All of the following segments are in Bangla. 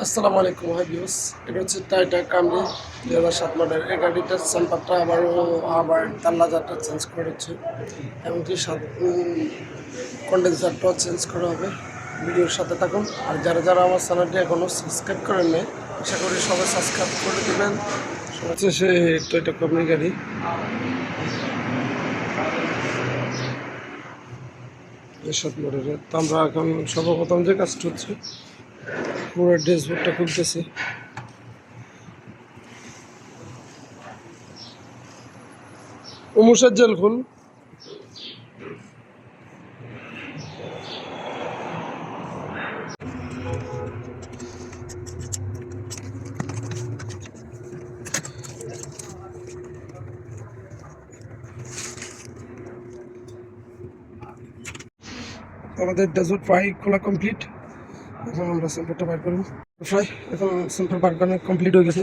আসসালামু আলাইকুম হাবিউস। এটা হচ্ছে টাইটা কামরি 2007 মডেল। এই গাড়িটার সাম্পারটা আবার তাল্লাজারটা চেঞ্জ করা হচ্ছে, এমনকি কন্ডেন্সারটাও চেঞ্জ করা হবে। ভিডিওর সাথে থাকুন। আর যারা যারা আমার চ্যানেলটি এখনও সাবস্ক্রাইব করেন নাই, আশা করি সবাই সাবস্ক্রাইব করে দেবেন। হচ্ছে সে টয়টা কামরি গাড়ি। সাত মডেলের তো আমরা এখন সর্বপ্রথম যে কাজটা হচ্ছে পুরো ড্যাশবোর্ডটা খুলতেছি। উমুসার জেল খুল। আমাদের ড্যাশবোর্ড প্রায় খোলা কমপ্লিট। এখন আমরা সেন্টারটা বার করবো। প্রায় এখন সেন্টার বার করানো কমপ্লিট হয়ে গেছে।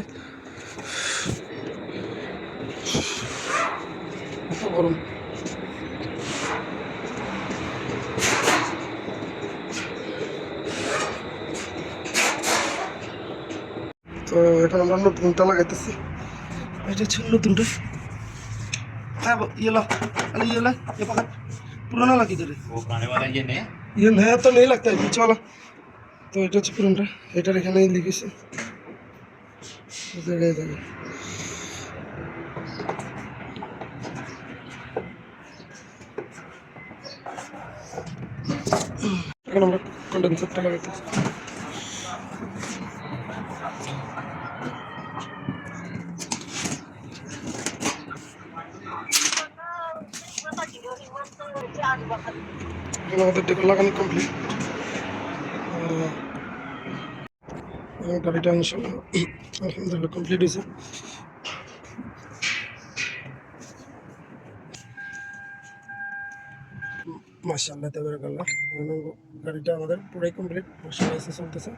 এত গরম। তো এখন আমরা নতুনটা লাগাইতেছি। এটা ছিল নতুনটা। হ্যাঁ ইয়েলা अरे ये ये पकड़ पुराना ला किधर है वो पुराने वाला ये नया तो नहीं लगता है पीछे वाला। तो এটা হচ্ছে পুরোটা। এটার এখানেই লিখেছে জায়গায় জায়গায়। এখন আমরা কন্ডেন্সারটা লাগাইতেছি। এখন আমাদের ডেকোর লাগানো কমপ্লিট। গাড়িটা ইনশাল্লাহ আলহামদুলিল্লাহ কমপ্লিট হয়েছে। মাশাআল্লাহ তাবারাকাল্লাহ। গাড়িটা আমাদের পুরাই কমপ্লিট, মাশাআল্লাহ চলতেছে।